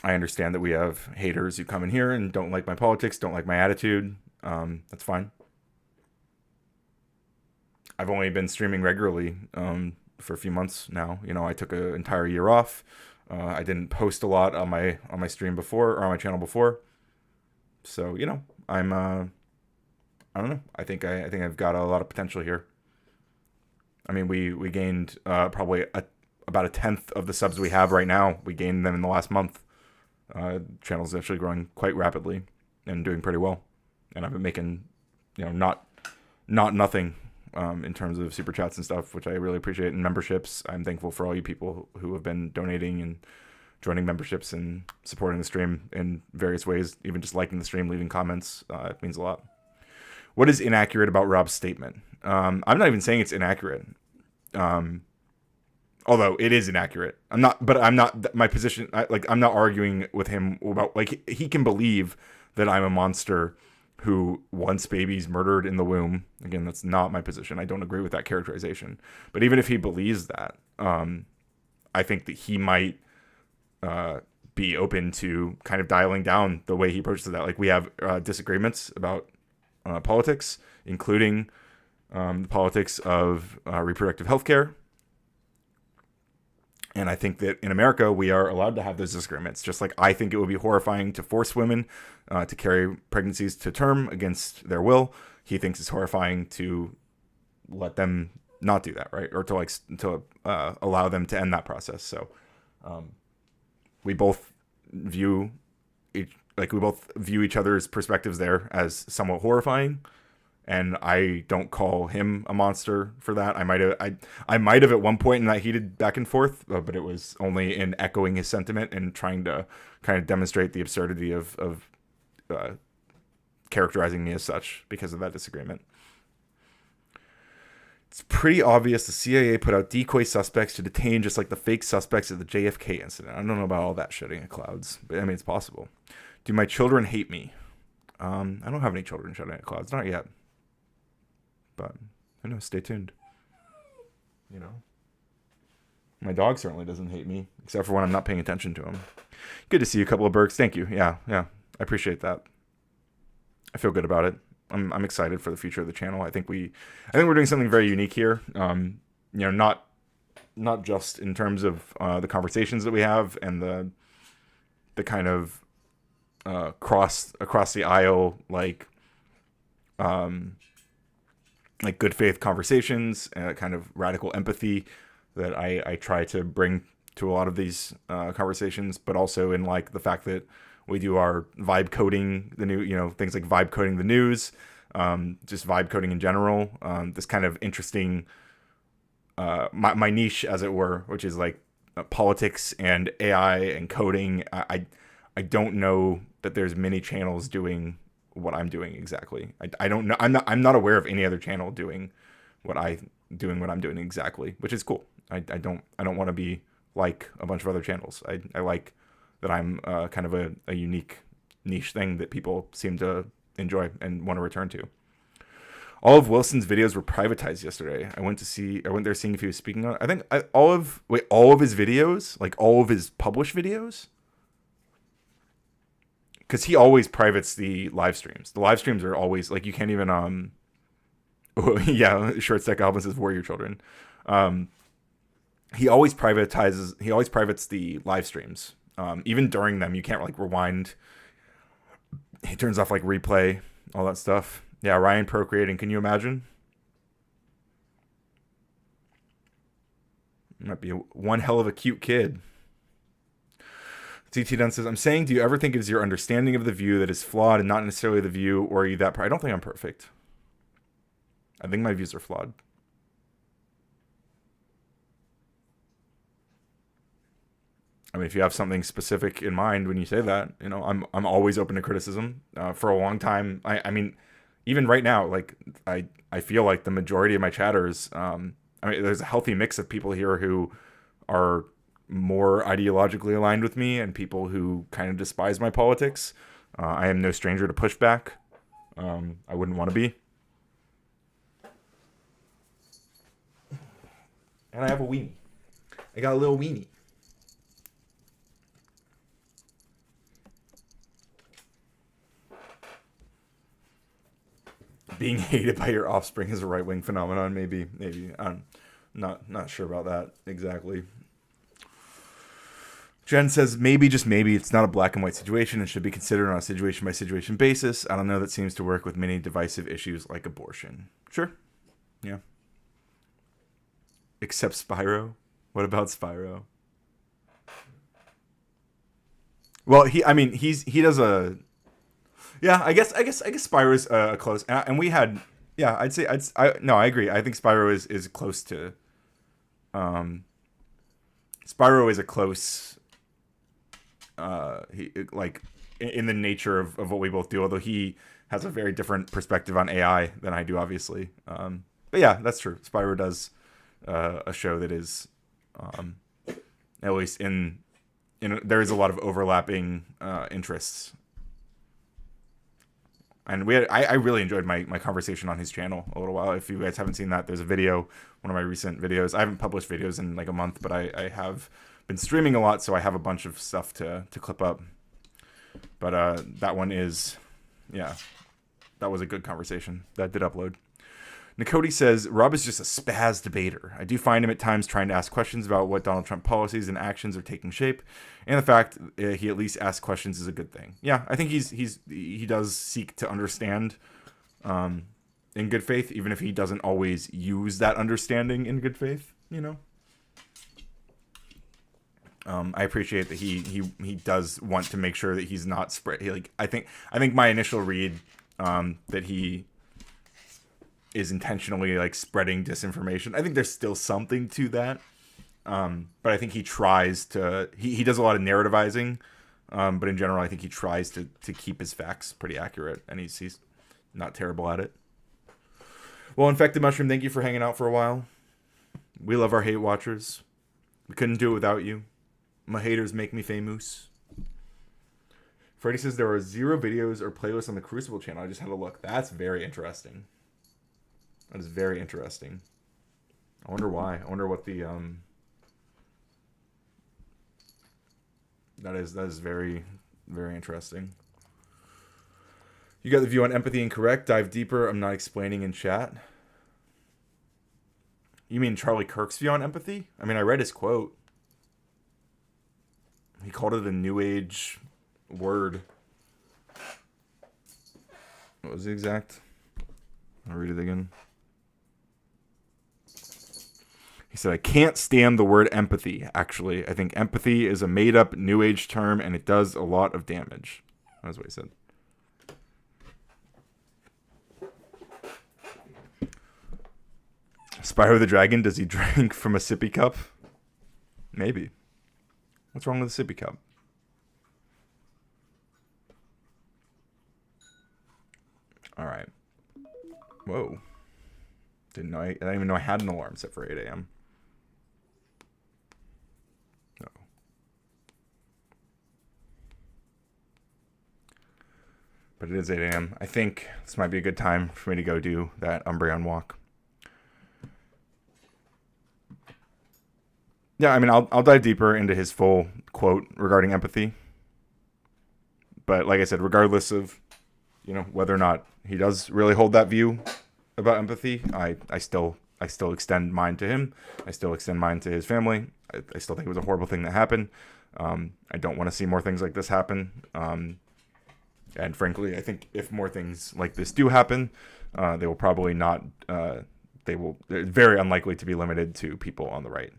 I understand that we have haters who come in here and don't like my politics, don't like my attitude. That's fine. I've only been streaming regularly for a few months now. I took an entire year off. I didn't post a lot on my stream before, or on my channel before. So I'm I don't know. I think I've got a lot of potential here. I mean, we gained probably about a tenth of the subs we have right now. We gained them in the last month. Channel's actually growing quite rapidly and doing pretty well. And I've been making not nothing. In terms of super chats and stuff, which I really appreciate, and memberships. I'm thankful for all you people who have been donating and joining memberships and supporting the stream in various ways, even just liking the stream, leaving comments. It means a lot. What is inaccurate about Rob's statement? I'm not even saying it's inaccurate. Although it is inaccurate. I'm not my position. I'm not arguing with him about, he can believe that I'm a monster who wants babies murdered in the womb. Again, that's not my position. I don't agree with that characterization. But even if he believes that, I think that he might be open to kind of dialing down the way he approaches that. We have disagreements about politics, including the politics of reproductive health care. And I think that in America, we are allowed to have those disagreements. Just like I think it would be horrifying to force women to carry pregnancies to term against their will, he thinks it's horrifying to let them not do that, right? Or to allow them to end that process. So we both view each other's perspectives there as somewhat horrifying. And I don't call him a monster for that. I might have at one point in that heated back and forth, but it was only in echoing his sentiment and trying to kind of demonstrate the absurdity of characterizing me as such because of that disagreement. It's pretty obvious the CIA put out decoy suspects to detain just like the fake suspects at the JFK incident. I don't know about all that shitting at clouds, but I mean, it's possible. Do my children hate me? I don't have any children shouting at clouds, not yet. But I know, stay tuned. My dog certainly doesn't hate me, except for when I'm not paying attention to him. Good to see you, a couple of Bergs. Thank you. Yeah, I appreciate that. I feel good about it. I'm excited for the future of the channel. I think we're doing something very unique here. Not just in terms of the conversations that we have and the kind of across the aisle good faith conversations and kind of radical empathy that I try to bring to a lot of these conversations, but also in the fact that we do our vibe coding, the new, things like vibe coding the news, just vibe coding in general. This kind of interesting, my niche, as it were, which is politics and AI and coding. I don't know that there's many channels doing what I'm doing exactly. I don't know. I'm not aware of any other channel doing what I'm doing exactly, which is cool. I don't want to be like a bunch of other channels. I like that I'm kind of a unique niche thing that people seem to enjoy and want to return to. All of Wilson's videos were privatized yesterday. I went there seeing if he was speaking on it. I think all of his videos, all of his published videos, because he always privates the live streams. The live streams are always you can't even yeah, Short Stack Alvin says warrior children. He always privates the live streams. Even during them, you can't rewind. He turns off like replay, all that stuff. Yeah, Ryan procreating. Can you imagine? Might be one hell of a cute kid. TT Dunn says, I'm saying, do you ever think it is your understanding of the view that is flawed and not necessarily the view, or are you that? I don't think I'm perfect. I think my views are flawed. I mean, if you have something specific in mind when you say that, you know, I'm always open to criticism. For a long time, I mean, even right now, like I feel like the majority of my chatters, I mean, there's a healthy mix of people here who are more ideologically aligned with me and people who kind of despise my politics. I am no stranger to pushback. I wouldn't want to be. And I have a weenie. I got a little weenie. Being hated by your offspring is a right-wing phenomenon. Maybe. I'm not sure about that exactly. Jen says, maybe, just maybe, it's not a black and white situation and should be considered on a situation-by-situation basis. I don't know, that seems to work with many divisive issues like abortion. Sure. Yeah. Except Spyro. What about Spyro? Well, he does a... Yeah, I guess Spyro's close. And we had... Yeah, I'd say... I agree. I think Spyro is close to... Spyro is a close... in the nature of what we both do, although he has a very different perspective on AI than I do, obviously. But yeah, that's true. Spyro does a show that is, at least in there is a lot of overlapping interests. And I really enjoyed my conversation on his channel a little while. If you guys haven't seen that, there's a video, one of my recent videos. I haven't published videos in like a month, but I have been streaming a lot, so I have a bunch of stuff to clip up. But that one is, yeah, that was a good conversation. That did upload. Nicody says, Rob is just a spaz debater. I do find him at times trying to ask questions about what Donald Trump policies and actions are taking shape, and the fact he at least asks questions is a good thing. Yeah, I think he does seek to understand in good faith, even if he doesn't always use that understanding in good faith, you know? I appreciate that he does want to make sure that he's not spread. I think my initial read that he is intentionally like spreading disinformation. I think there's still something to that, but I think he tries to. He does a lot of narrativizing, but in general, I think he tries to keep his facts pretty accurate, and he's not terrible at it. Well, Infected Mushroom, thank you for hanging out for a while. We love our hate watchers. We couldn't do it without you. My haters make me famous. Freddy says there are 0 videos or playlists on the Crucible channel. I just had a look. That's very interesting. That is very interesting. I wonder why. I wonder what the that is very, very interesting. You got the view on empathy incorrect. Dive deeper. I'm not explaining in chat. You mean Charlie Kirk's view on empathy? I mean, I read his quote. He called it a new age word. What was the exact? I'll read it again. He said, I can't stand the word empathy, actually. I think empathy is a made-up new age term, and it does a lot of damage. That's what he said. Spyro the Dragon, does he drink from a sippy cup? Maybe. What's wrong with a sippy cup? All right. Whoa. I didn't even know I had an alarm set for 8 a.m. No. But it is 8 a.m. I think this might be a good time for me to go do that Umbreon walk. Yeah, I mean, I'll dive deeper into his full quote regarding empathy. But like I said, regardless of, whether or not he does really hold that view about empathy, I still extend mine to him. I still extend mine to his family. I still think it was a horrible thing that happened. I don't want to see more things like this happen. And frankly, I think if more things like this do happen, they will probably not. They're very unlikely to be limited to people on the right,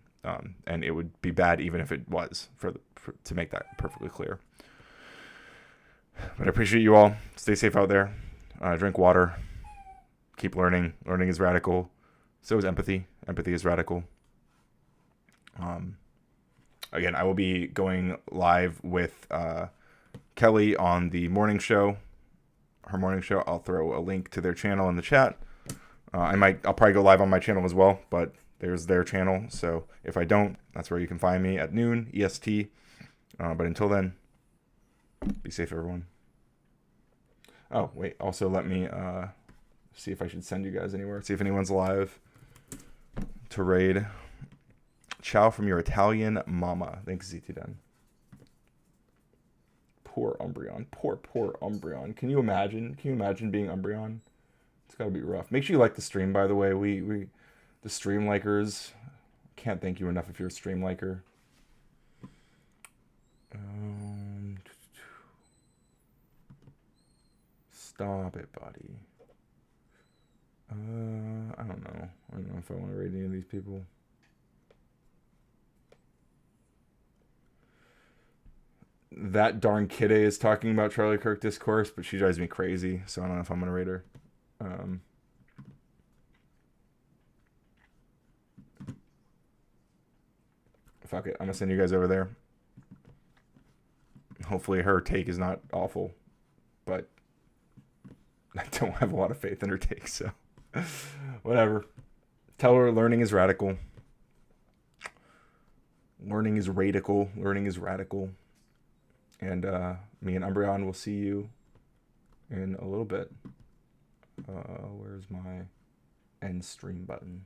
and it would be bad even if it was to make that perfectly clear. But I appreciate you all. Stay safe out there. Drink water. Keep learning. Learning is radical. So is empathy. Empathy is radical. Again, I will be going live with Kelly on the morning show. Her morning show. I'll throw a link to their channel in the chat. I'll probably go live on my channel as well, but there's their channel. So if I don't, that's where you can find me at noon EST. But until then, be safe, everyone. Oh, wait. Also, let me see if I should send you guys anywhere. See if anyone's alive to raid. Ciao from your Italian mama. Thanks, ZT10. Poor Umbreon. Poor Umbreon. Can you imagine? Can you imagine being Umbreon? It's got to be rough. Make sure you like the stream, by the way. We the stream likers. Can't thank you enough if you're a stream liker. Stop it, buddy. I don't know. I don't know if I want to raid any of these people. That darn Kidde is talking about Charlie Kirk discourse, but she drives me crazy, so I don't know if I'm going to raid her. Fuck it. I'm going to send you guys over there. Hopefully her take is not awful, but I don't have a lot of faith in her take, so whatever. Tell her learning is radical. Learning is radical. Learning is radical. And me and Umbreon will see you in a little bit. Where's my end stream button?